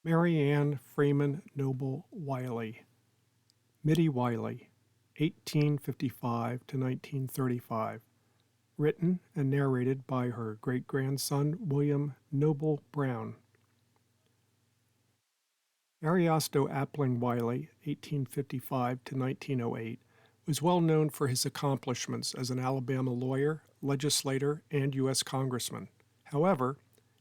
Mary Ann Freeman Noble Wiley, Mittie Wiley, 1855 to 1935, written and narrated by her great-grandson William Noble Brown. Ariosto Appling Wiley, 1855 to 1908, was well known for his accomplishments as an Alabama lawyer, legislator, and U.S. congressman. However,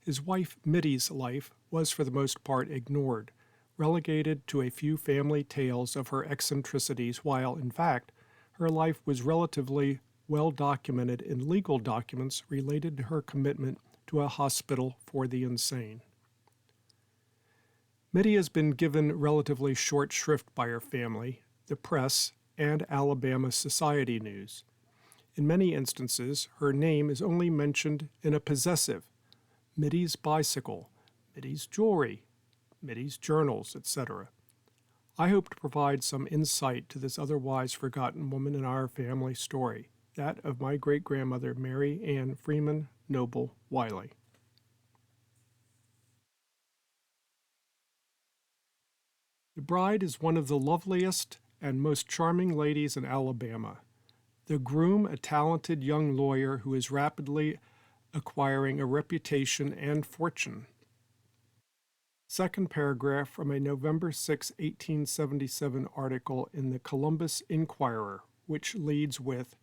his wife Mittie's life was for the most part ignored, relegated to a few family tales of her eccentricities, while, in fact, her life was relatively well documented in legal documents related to her commitment to a hospital for the insane. Mittie has been given relatively short shrift by her family, the press, and Alabama society news. In many instances, her name is only mentioned in a possessive: Mittie's bicycle, Mittie's jewelry, Mittie's journals, etc. I hope to provide some insight to this otherwise forgotten woman in our family story, that of my great-grandmother Mary Ann Freeman Noble Wiley. The bride is one of the loveliest and most charming ladies in Alabama. The groom, a talented young lawyer who is rapidly acquiring a reputation and fortune. Second paragraph from a November 6, 1877 article in the Columbus Inquirer, which leads with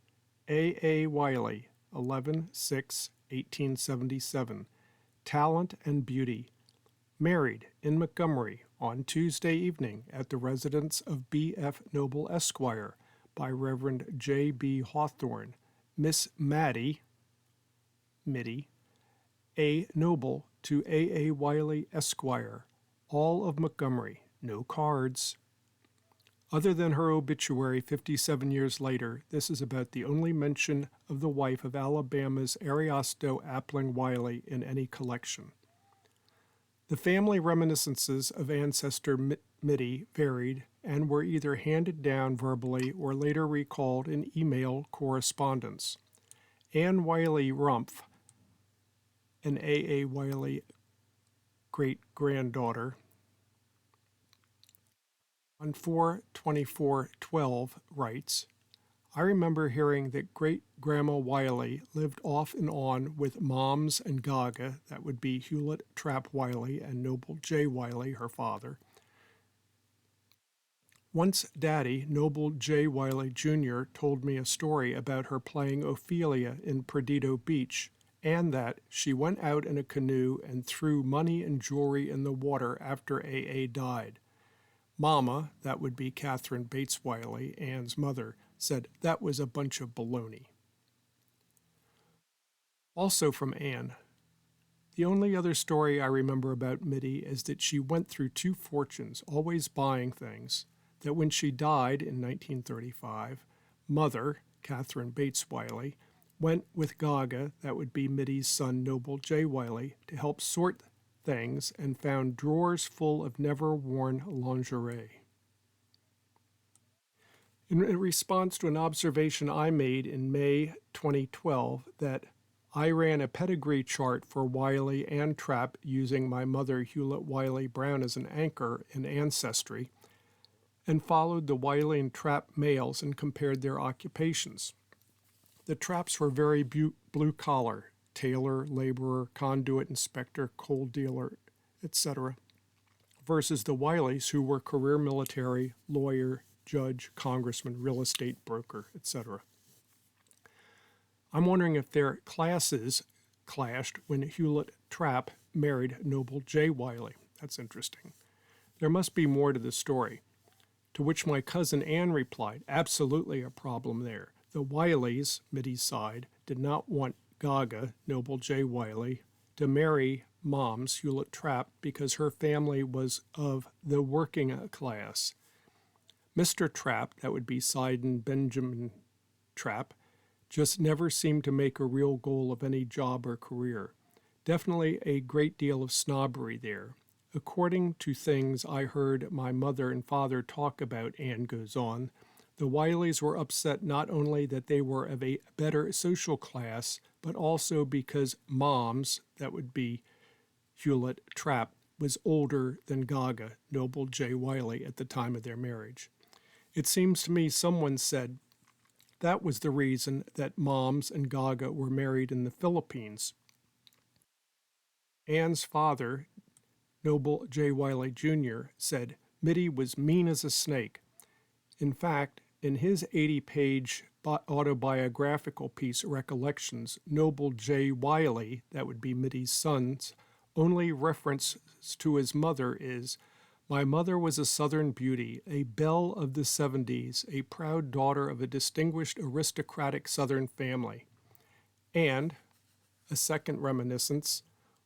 A. Wiley, 11/6/1877, talent and beauty, married in Montgomery on Tuesday evening at the residence of B.F. Noble, Esquire, by Reverend J.B. Hawthorne, Miss Mittie A. Noble to A. Wiley, Esquire, all of Montgomery, no cards. Other than her obituary 57 years later, this is about the only mention of the wife of Alabama's Ariosto Appling Wiley in any collection. The family reminiscences of ancestor Mittie varied and were either handed down verbally or later recalled in email correspondence. Ann Wiley Rumpf, an A. Wiley great-granddaughter, on 4/24/12 writes, I remember hearing that Great-Grandma Wiley lived off and on with Moms and Gaga, that would be Hewlett Trapp Wiley and Noble J. Wiley, her father. Once Daddy, Noble J. Wiley Jr., told me a story about her playing Ophelia in Perdido Beach, and that she went out in a canoe and threw money and jewelry in the water after A. died. Mama, that would be Catherine Bates Wiley, Ann's mother, said that was a bunch of baloney. Also from Ann, the only other story I remember about Mittie is that she went through two fortunes, always buying things, that when she died in 1935, Mother, Catherine Bates Wiley, went with Gaga, that would be Mittie's son Noble J. Wiley, to help sort things and found drawers full of never-worn lingerie. In response to an observation I made in May 2012 that I ran a pedigree chart for Wiley and Trapp using my mother Hewlett Wiley Brown as an anchor in Ancestry, and followed the Wiley and Trapp males and compared their occupations. The Trapps were very blue-collar, tailor, laborer, conduit, inspector, coal dealer, etc., versus the Wileys, who were career military, lawyer, judge, congressman, real estate broker, etc. I'm wondering if their classes clashed when Hewlett Trapp married Noble J. Wiley. That's interesting. There must be more to the story. To which my cousin Ann replied, absolutely a problem there. The Wileys, Mittie's side, did not want Gaga, Noble J. Wiley, to marry Moms, Hewlett Trapp, because her family was of the working class. Mr. Trapp, that would be Sidon Benjamin Trapp, just never seemed to make a real goal of any job or career. Definitely a great deal of snobbery there. According to things I heard my mother and father talk about, Ann goes on, the Wileys were upset not only that they were of a better social class, but also because Moms, that would be Hewlett Trapp, was older than Gaga, Noble J. Wiley, at the time of their marriage. It seems to me someone said that was the reason that Moms and Gaga were married in the Philippines. Anne's father, Noble J. Wiley Jr., said Mittie was mean as a snake. In fact, in his 80-page autobiographical piece, Recollections, Noble J. Wiley, that would be Mittie's son's, only reference to his mother is, "My mother was a Southern beauty, a belle of the 70s, a proud daughter of a distinguished aristocratic Southern family." And, a second reminiscence,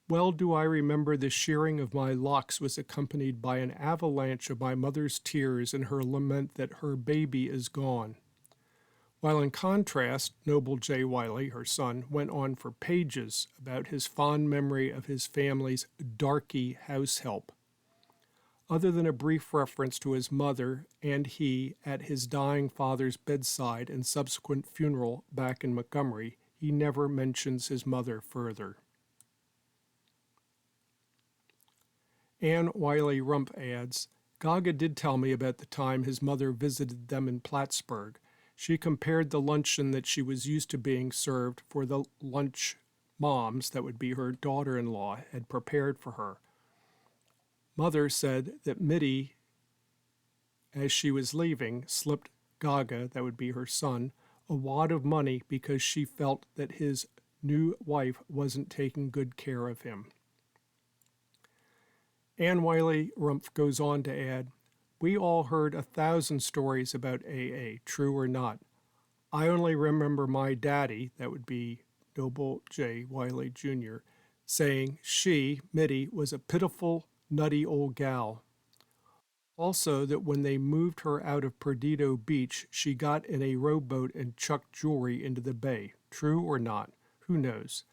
"Well do I remember the shearing of my locks was accompanied by an avalanche of my mother's tears and her lament that her baby is gone." While in contrast, Noble J. Wiley, her son, went on for pages about his fond memory of his family's darky house help. Other than a brief reference to his mother and he at his dying father's bedside and subsequent funeral back in Montgomery, he never mentions his mother further. Anne Wiley Rump adds, "Gaga did tell me about the time his mother visited them in Plattsburgh. She compared the luncheon that she was used to being served for the lunch Moms, that would be her daughter-in-law, had prepared for her. Mother said that Mittie, as she was leaving, slipped Gaga, that would be her son, a wad of money because she felt that his new wife wasn't taking good care of him." Anne Wiley Rumpf goes on to add, "We all heard 1,000 stories about AA, true or not. I only remember my daddy," that would be Noble J. Wiley Jr., saying she, Mittie, was a pitiful, nutty old gal. Also that when they moved her out of Perdido Beach, she got in a rowboat and chucked jewelry into the bay. True or not? Who knows?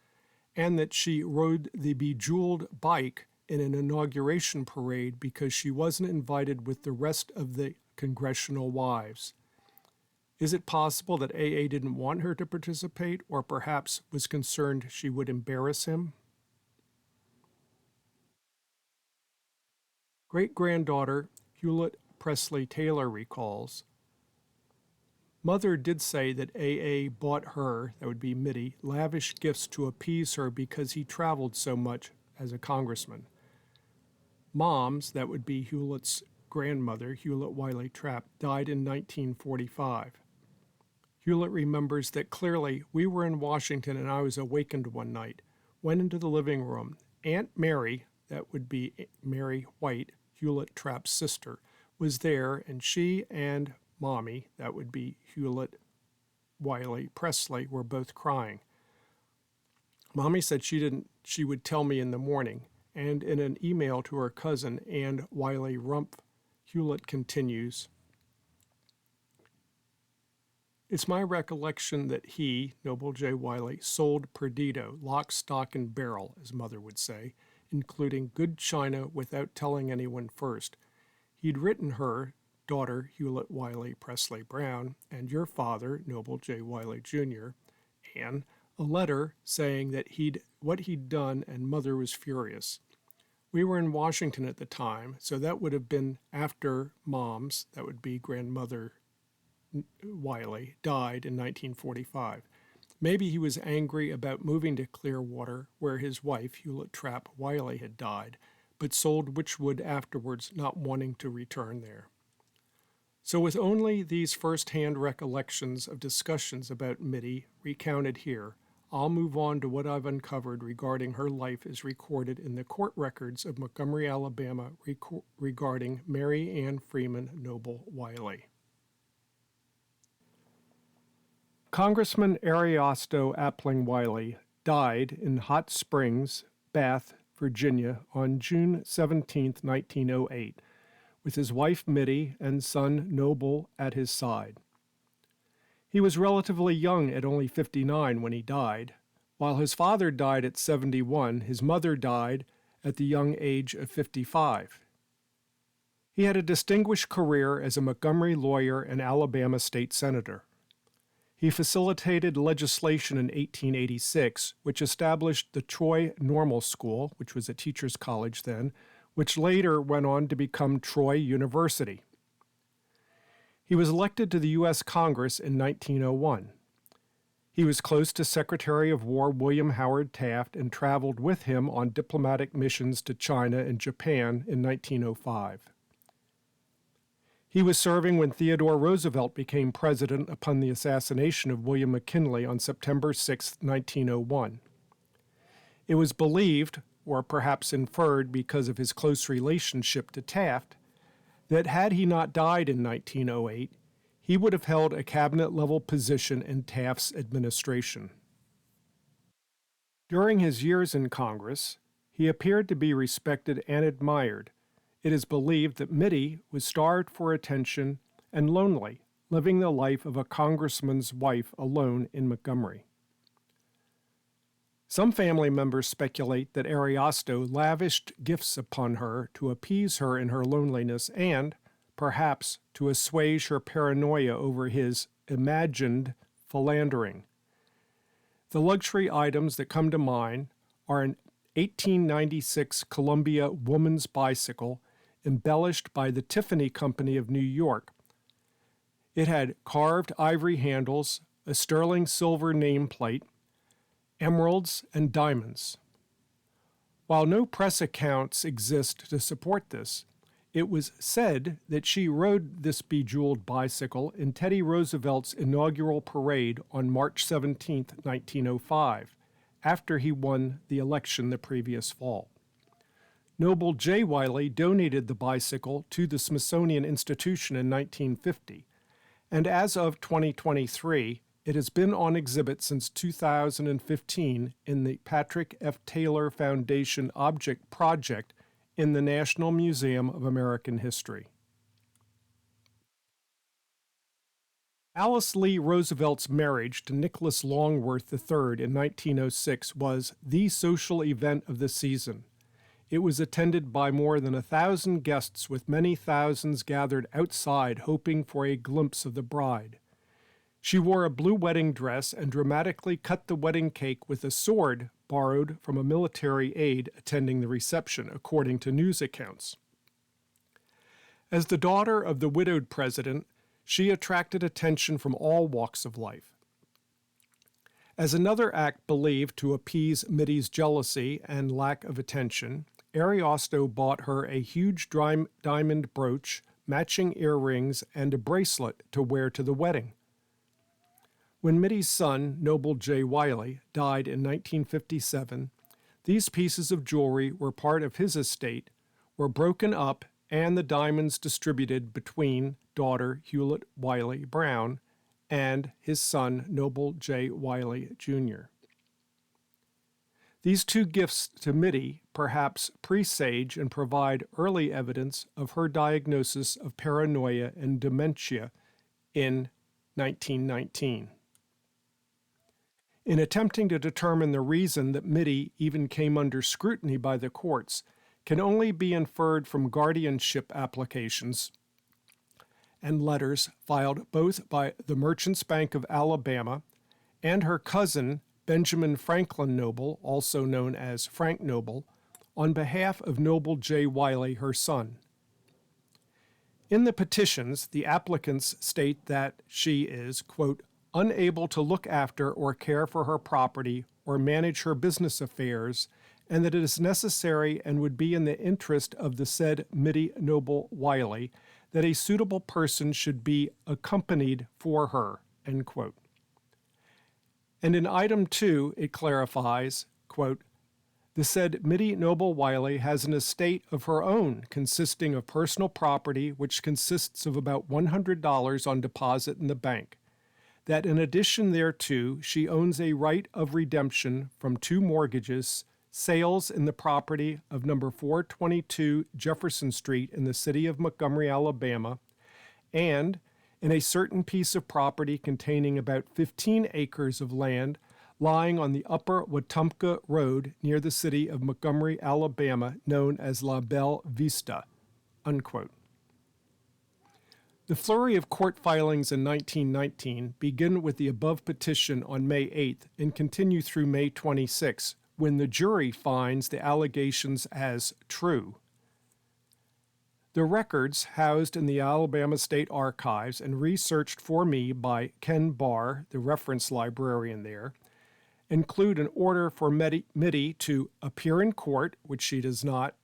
And that she rode the bejeweled bike in an inauguration parade because she wasn't invited with the rest of the congressional wives. Is it possible that AA didn't want her to participate, or perhaps was concerned she would embarrass him? Great-granddaughter Hewlett Presley Taylor recalls, "Mother did say that AA bought her," that would be Mittie, "lavish gifts to appease her because he traveled so much as a congressman." Moms, that would be Hewlett's grandmother, Hewlett Wiley Trapp, died in 1945. Hewlett remembers that clearly, "We were in Washington and I was awakened one night, went into the living room. Aunt Mary," that would be Mary White, Hewlett Trapp's sister, was there, and she and Mommy, that would be Hewlett Wiley Presley, were both crying. Mommy said she would tell me in the morning. And in an email to her cousin, Anne Wiley Rumpf, Hewlett continues, "It's my recollection that he, Noble J. Wiley, sold Perdido, lock, stock, and barrel, as Mother would say, including good china without telling anyone first. He'd written her, daughter Hewlett Wiley Presley Brown, and your father, Noble J. Wiley Jr., Anne, a letter saying that what he'd done, and Mother was furious. We were in Washington at the time, so that would have been after Moms, that would be grandmother Wiley, died in 1945. Maybe he was angry about moving to Clearwater, where his wife, Hewlett Trapp Wiley, had died, but sold Witchwood afterwards, not wanting to return there." So with only these first-hand recollections of discussions about Mittie recounted here, I'll move on to what I've uncovered regarding her life as recorded in the court records of Montgomery, Alabama, regarding Mary Ann Freeman Noble Wiley. Congressman Ariosto Appling Wiley died in Hot Springs, Bath, Virginia, on June 17, 1908, with his wife Mittie and son Noble at his side. He was relatively young at only 59 when he died. While his father died at 71, his mother died at the young age of 55. He had a distinguished career as a Montgomery lawyer and Alabama state senator. He facilitated legislation in 1886, which established the Troy Normal School, which was a teacher's college then, which later went on to become Troy University. He was elected to the U.S. Congress in 1901. He was close to Secretary of War William Howard Taft and traveled with him on diplomatic missions to China and Japan in 1905. He was serving when Theodore Roosevelt became president upon the assassination of William McKinley on September 6, 1901. It was believed, or perhaps inferred because of his close relationship to Taft, that had he not died in 1908, he would have held a cabinet-level position in Taft's administration. During his years in Congress, he appeared to be respected and admired. It is believed that Mittie was starved for attention and lonely, living the life of a congressman's wife alone in Montgomery. Some family members speculate that Ariosto lavished gifts upon her to appease her in her loneliness and, perhaps, to assuage her paranoia over his imagined philandering. The luxury items that come to mind are an 1896 Columbia woman's bicycle embellished by the Tiffany Company of New York. It had carved ivory handles, a sterling silver nameplate, emeralds, and diamonds. While no press accounts exist to support this, it was said that she rode this bejeweled bicycle in Teddy Roosevelt's inaugural parade on March 17, 1905, after he won the election the previous fall. Noble J. Wiley donated the bicycle to the Smithsonian Institution in 1950, and as of 2023, it has been on exhibit since 2015 in the Patrick F. Taylor Foundation Object Project in the National Museum of American History. Alice Lee Roosevelt's marriage to Nicholas Longworth III in 1906 was the social event of the season. It was attended by more than 1,000 guests, with many thousands gathered outside hoping for a glimpse of the bride. She wore a blue wedding dress and dramatically cut the wedding cake with a sword borrowed from a military aide attending the reception, according to news accounts. As the daughter of the widowed president, she attracted attention from all walks of life. As another act believed to appease Mittie's jealousy and lack of attention, Ariosto bought her a huge diamond brooch, matching earrings, and a bracelet to wear to the wedding. When Mittie's son, Noble J. Wiley, died in 1957, these pieces of jewelry were part of his estate, were broken up, and the diamonds distributed between daughter Hewlett Wiley Brown and his son, Noble J. Wiley, Jr. These two gifts to Mittie perhaps presage and provide early evidence of her diagnosis of paranoia and dementia in 1919. In attempting to determine the reason that Mittie even came under scrutiny by the courts can only be inferred from guardianship applications and letters filed both by the Merchants Bank of Alabama and her cousin Benjamin Franklin Noble, also known as Frank Noble, on behalf of Noble J. Wiley, her son. In the petitions, the applicants state that she is, quote, unable to look after or care for her property or manage her business affairs, and that it is necessary and would be in the interest of the said Mittie Noble Wiley that a suitable person should be accompanied for her, end quote. And in item 2, it clarifies, quote, the said Mittie Noble Wiley has an estate of her own consisting of personal property which consists of about $100 on deposit in the bank, that in addition thereto she owns a right of redemption from 2 mortgages, sales in the property of number 422 Jefferson Street in the city of Montgomery, Alabama, and in a certain piece of property containing about 15 acres of land lying on the upper Wetumpka Road near the city of Montgomery, Alabama, known as La Belle Vista, unquote. The flurry of court filings in 1919 begin with the above petition on May 8th and continue through May 26, when the jury finds the allegations as true. The records housed in the Alabama State Archives and researched for me by Ken Barr, the reference librarian there, include an order for Mittie to appear in court, which she does not,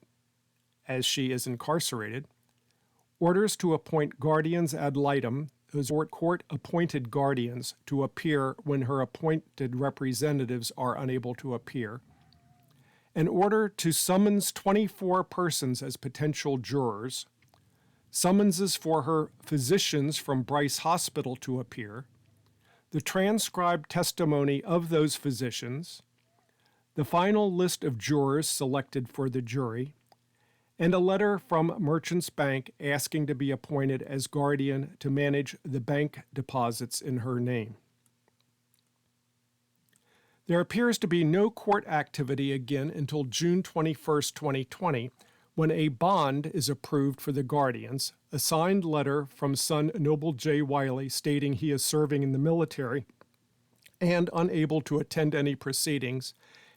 as she is incarcerated, orders to appoint guardians ad litem, those court-appointed guardians, to appear when her appointed representatives are unable to appear, an order to summons 24 persons as potential jurors, summonses for her physicians from Bryce Hospital to appear, the transcribed testimony of those physicians, the final list of jurors selected for the jury, and a letter from Merchants Bank asking to be appointed as guardian to manage the bank deposits in her name. There appears to be no court activity again until June 21, 2020, when a bond is approved for the guardians, a signed letter from son Noble J. Wiley stating he is serving in the military and unable to attend any proceedings,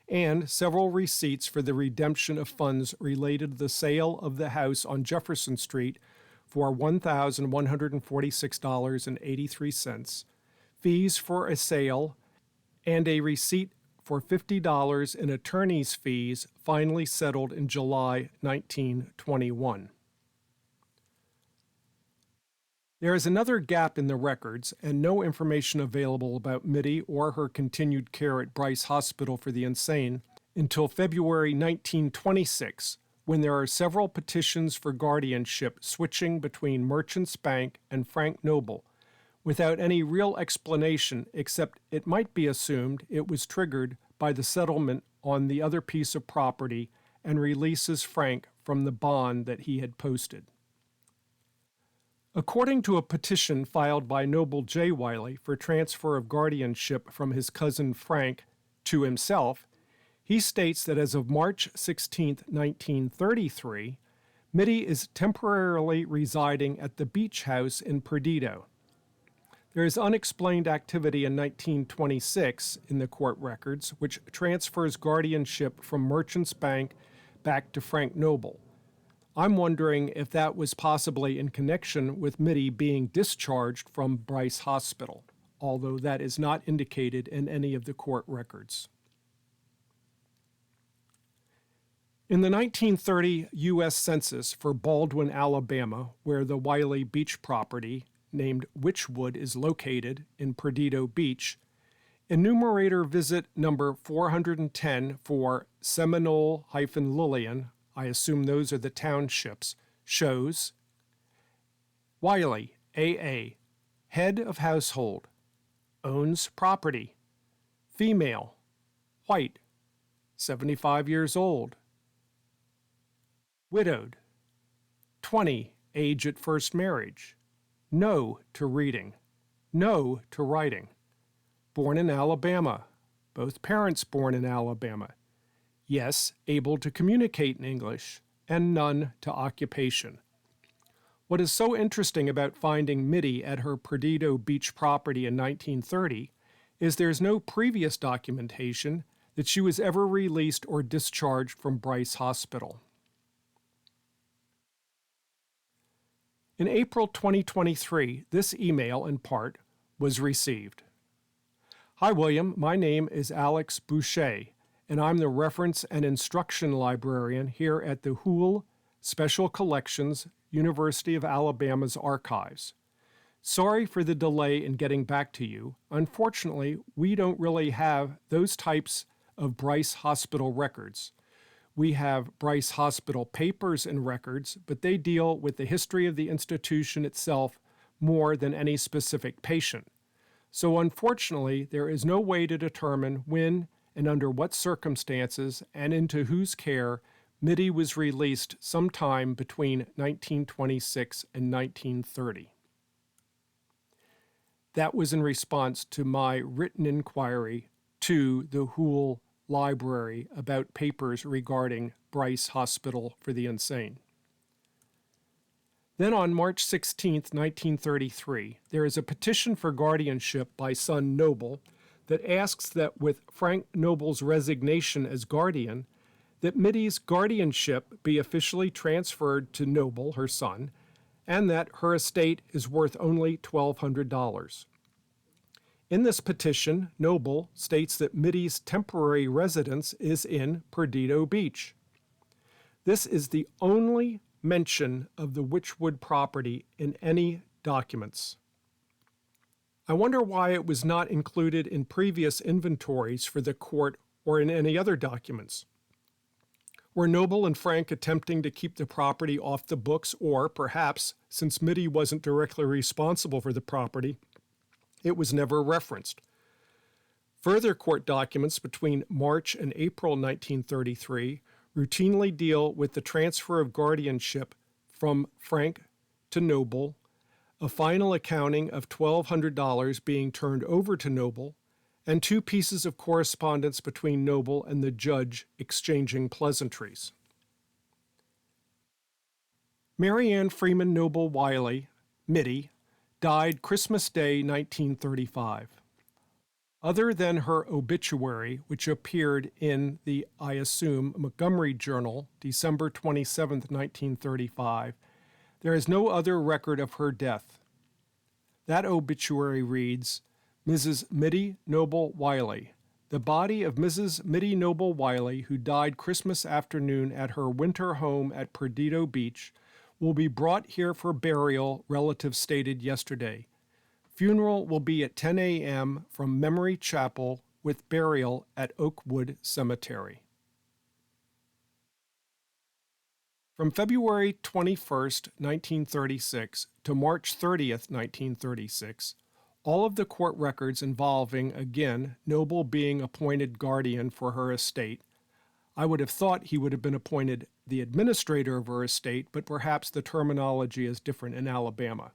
and several receipts for the redemption of funds related to the sale of the house on Jefferson Street for $1,146.83, fees for a sale, and a receipt for $50 in attorney's fees finally settled in July 1921. There is another gap in the records and no information available about Mittie or her continued care at Bryce Hospital for the Insane until February 1926, when there are several petitions for guardianship switching between Merchants Bank and Frank Noble, without any real explanation except it might be assumed it was triggered by the settlement on the other piece of property and releases Frank from the bond that he had posted. According to a petition filed by Noble J. Wiley for transfer of guardianship from his cousin Frank to himself, he states that as of March 16, 1933, Mittie is temporarily residing at the Beach House in Perdido. There is unexplained activity in 1926 in the court records, which transfers guardianship from Merchants Bank back to Frank Noble. I'm wondering if that was possibly in connection with Mittie being discharged from Bryce Hospital, although that is not indicated in any of the court records. In the 1930 U.S. Census for Baldwin, Alabama, where the Wiley Beach property, named Witchwood, is located in Perdido Beach, enumerator visit number 410 for Seminole-Lillian, I assume those are the townships, shows Wiley, A.A., head of household, owns property, female, white, 75 years old, widowed, 20, age at first marriage, no to reading, no to writing, born in Alabama, both parents born in Alabama, yes, able to communicate in English, and none to occupation. What is so interesting about finding Mittie at her Perdido Beach property in 1930 is there's no previous documentation that she was ever released or discharged from Bryce Hospital. In April 2023, this email, in part, was received. Hi, William. My name is Alex Boucher, and I'm the Reference and Instruction Librarian here at the Houle Special Collections, University of Alabama's Archives. Sorry for the delay in getting back to you. Unfortunately, we don't really have those types of Bryce Hospital records. We have Bryce Hospital papers and records, but they deal with the history of the institution itself more than any specific patient. So unfortunately, there is no way to determine when and under what circumstances and into whose care Mittie was released sometime between 1926 and 1930. That was in response to my written inquiry to the Houle Library about papers regarding Bryce Hospital for the Insane. Then on March 16, 1933, there is a petition for guardianship by son Noble that asks that with Frank Noble's resignation as guardian, that Mittie's guardianship be officially transferred to Noble, her son, and that her estate is worth only $1,200. In this petition, Noble states that Mittie's temporary residence is in Perdido Beach. This is the only mention of the Witchwood property in any documents. I wonder why it was not included in previous inventories for the court or in any other documents. Were Noble and Frank attempting to keep the property off the books, or perhaps, since Mittie wasn't directly responsible for the property, it was never referenced? Further court documents between March and April 1933 routinely deal with the transfer of guardianship from Frank to Noble, a final accounting of $1,200 being turned over to Noble, and two pieces of correspondence between Noble and the judge exchanging pleasantries. Mary Ann Freeman Noble Wiley, Mittie, died Christmas Day, 1935. Other than her obituary, which appeared in the, I assume, Montgomery Journal, December 27, 1935, there is no other record of her death. That obituary reads, Mrs. Mittie Noble Wiley. The body of Mrs. Mittie Noble Wiley, who died Christmas afternoon at her winter home at Perdido Beach, will be brought here for burial, relatives stated yesterday. Funeral will be at 10 a.m. from Memory Chapel with burial at Oakwood Cemetery. From February 21, 1936 to March 30, 1936, all of the court records involving, again, Noble being appointed guardian for her estate. I would have thought he would have been appointed the administrator of her estate, but perhaps the terminology is different in Alabama.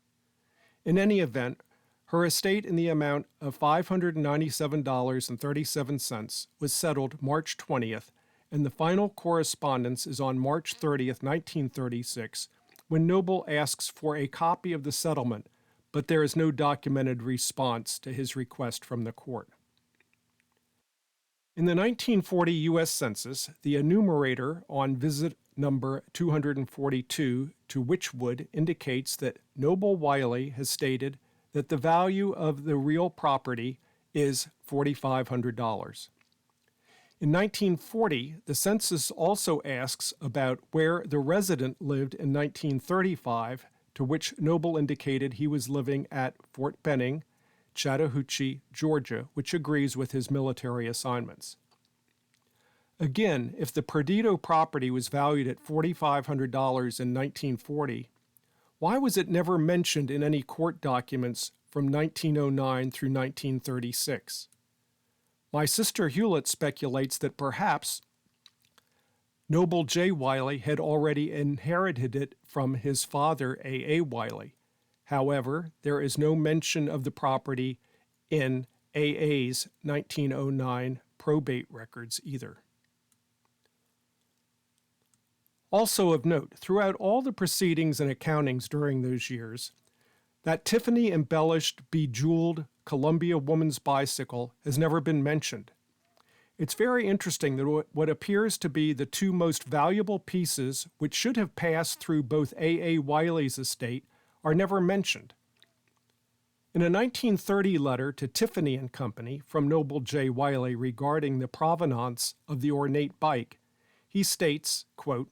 In any event, her estate in the amount of $597.37 was settled March 20th, and the final correspondence is on March 30th, 1936, when Noble asks for a copy of the settlement, but there is no documented response to his request from the court. In the 1940 U.S. Census, the enumerator on visit number 242 to Witchwood indicates that Noble Wiley has stated that the value of the real property is $4,500. In 1940, the census also asks about where the resident lived in 1935, to which Noble indicated he was living at Fort Benning, Chattahoochee, Georgia, which agrees with his military assignments. Again, if the Perdido property was valued at $4,500 in 1940, why was it never mentioned in any court documents from 1909 through 1936? My sister Hewlett speculates that perhaps Noble J. Wiley had already inherited it from his father, A. A. Wiley. However, there is no mention of the property in A.A.'s 1909 probate records either. Also of note, throughout all the proceedings and accountings during those years, that Tiffany-embellished, bejeweled Columbia woman's bicycle has never been mentioned. It's very interesting that what appears to be the two most valuable pieces which should have passed through both A. A. Wiley's estate are never mentioned. In a 1930 letter to Tiffany and Company from Noble J. Wiley regarding the provenance of the ornate bike, he states, quote,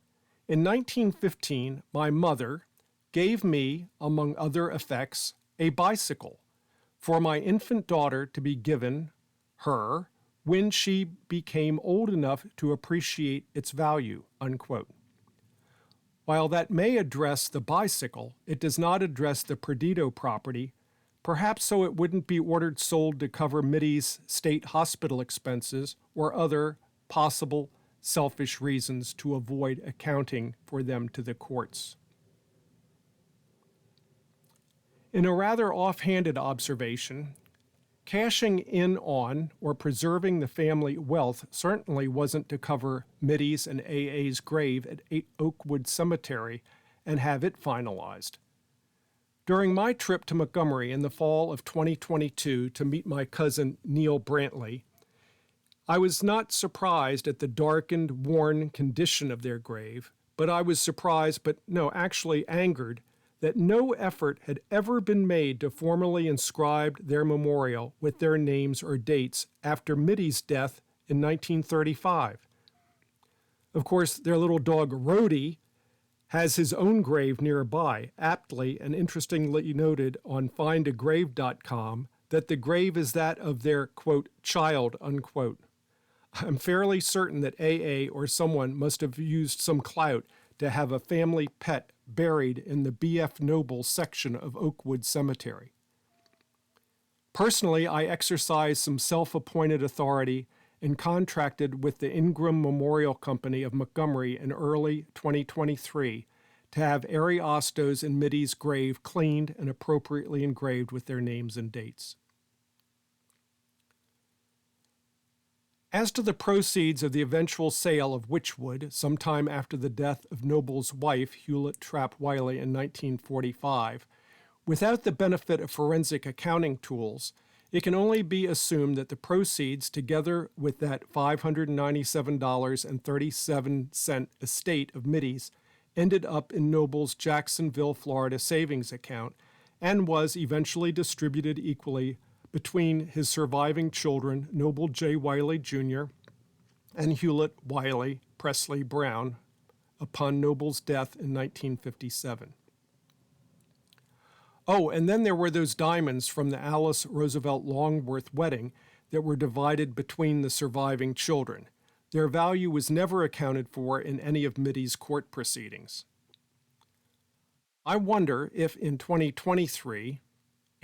"In 1915, my mother gave me, among other effects, a bicycle for my infant daughter to be given her when she became old enough to appreciate its value," unquote. While that may address the bicycle, it does not address the Perdido property, perhaps so it wouldn't be ordered sold to cover Mittie's state hospital expenses or other possible selfish reasons to avoid accounting for them to the courts. In a rather offhanded observation, cashing in on or preserving the family wealth certainly wasn't to cover Mittie's and A.A.'s grave at Oakwood Cemetery and have it finalized. During my trip to Montgomery in the fall of 2022 to meet my cousin Neil Brantley, I was not surprised at the darkened, worn condition of their grave, but I was surprised, actually angered, that no effort had ever been made to formally inscribe their memorial with their names or dates after Mittie's death in 1935. Of course, their little dog Rhodey has his own grave nearby, aptly and interestingly noted on findagrave.com that the grave is that of their, quote, child, unquote. I'm fairly certain that AA or someone must have used some clout to have a family pet buried in the B.F. Noble section of Oakwood Cemetery. Personally, I exercised some self-appointed authority and contracted with the Ingram Memorial Company of Montgomery in early 2023 to have Ariosto's and Mittie's grave cleaned and appropriately engraved with their names and dates. As to the proceeds of the eventual sale of Wychwood, sometime after the death of Noble's wife, Hewlett Trapp Wiley, in 1945, without the benefit of forensic accounting tools, it can only be assumed that the proceeds, together with that $597.37 estate of Mittie's, ended up in Noble's Jacksonville, Florida savings account and was eventually distributed equally between his surviving children, Noble J. Wiley Jr. and Hewlett Wiley Presley Brown, upon Noble's death in 1957. Oh, and then there were those diamonds from the Alice Roosevelt Longworth wedding that were divided between the surviving children. Their value was never accounted for in any of Mittie's court proceedings. I wonder if in 2023,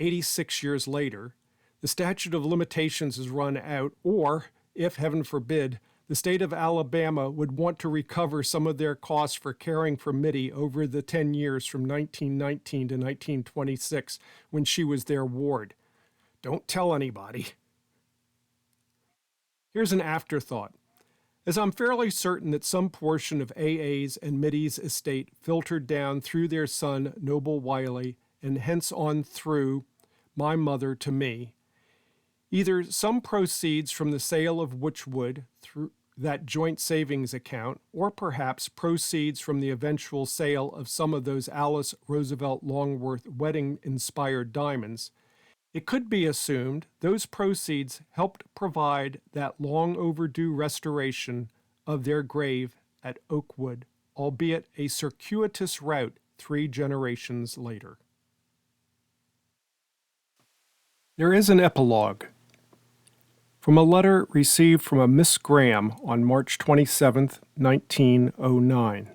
86 years later, the statute of limitations is run out, or, if heaven forbid, the state of Alabama would want to recover some of their costs for caring for Mittie over the 10 years from 1919 to 1926 when she was their ward. Don't tell anybody. Here's an afterthought. As I'm fairly certain that some portion of AA's and Mittie's estate filtered down through their son, Noble Wiley, and hence on through my mother to me, either some proceeds from the sale of Wychwood through that joint savings account, or perhaps proceeds from the eventual sale of some of those Alice Roosevelt Longworth wedding-inspired diamonds, it could be assumed those proceeds helped provide that long overdue restoration of their grave at Oakwood, albeit a circuitous route 3 generations later. There is an epilogue. From a letter received from a Miss Graham on March 27, 1909.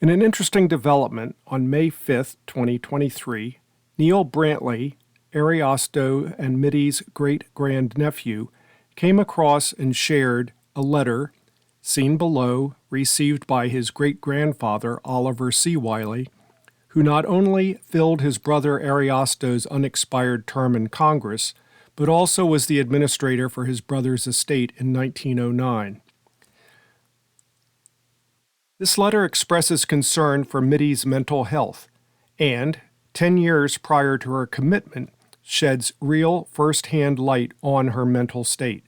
In an interesting development, on May 5, 2023, Neil Brantley, Ariosto and Mittie's great-grandnephew, came across and shared a letter, seen below, received by his great-grandfather, Oliver C. Wiley, who not only filled his brother Ariosto's unexpired term in Congress, but also was the administrator for his brother's estate in 1909. This letter expresses concern for Mittie's mental health and, 10 years prior to her commitment, sheds real first-hand light on her mental state.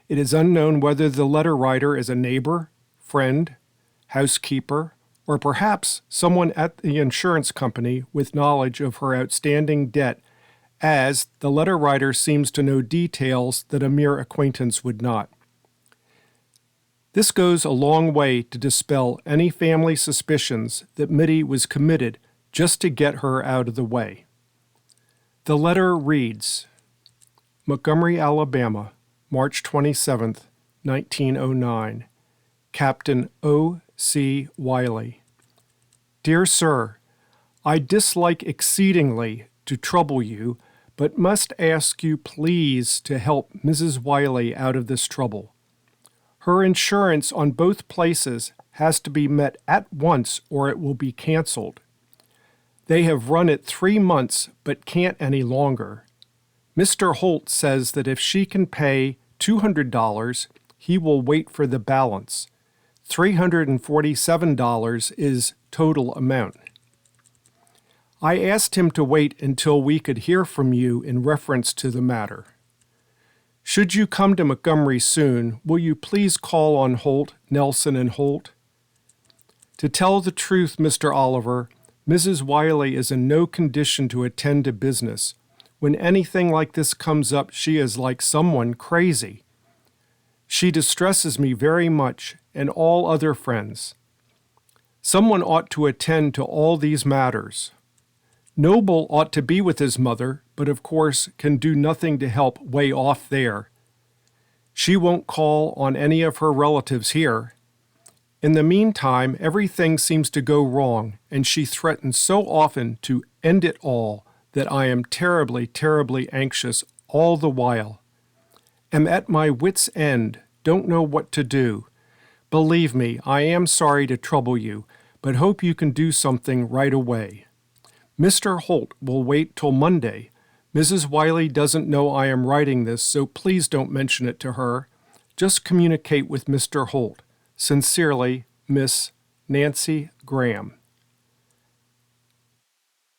It is unknown whether the letter writer is a neighbor, friend, housekeeper, or perhaps someone at the insurance company with knowledge of her outstanding debt, as the letter writer seems to know details that a mere acquaintance would not. This goes a long way to dispel any family suspicions that Mittie was committed just to get her out of the way. The letter reads, Montgomery, Alabama, March 27, 1909. Captain O. C. Wiley. Dear Sir, I dislike exceedingly to trouble you, but must ask you please to help Mrs. Wiley out of this trouble. Her insurance on both places has to be met at once or it will be canceled. They have run it 3 months but can't any longer. Mr. Holt says that if she can pay $200, he will wait for the balance. $347 is total amount. I asked him to wait until we could hear from you in reference to the matter. Should you come to Montgomery soon, will you please call on Holt, Nelson, and Holt? To tell the truth, Mr. Oliver, Mrs. Wiley is in no condition to attend to business. When anything like this comes up, she is like someone crazy. She distresses me very much, and all other friends. Someone ought to attend to all these matters. Noble ought to be with his mother, but of course can do nothing to help way off there. She won't call on any of her relatives here. In the meantime, everything seems to go wrong, and she threatens so often to end it all that I am terribly, terribly anxious all the while. Am at my wit's end, don't know what to do. Believe me, I am sorry to trouble you, but hope you can do something right away. Mr. Holt will wait till Monday. Mrs. Wiley doesn't know I am writing this, so please don't mention it to her. Just communicate with Mr. Holt. Sincerely, Miss Nancy Graham.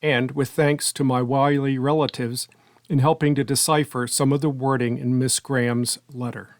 And with thanks to my Wiley relatives in helping to decipher some of the wording in Miss Graham's letter.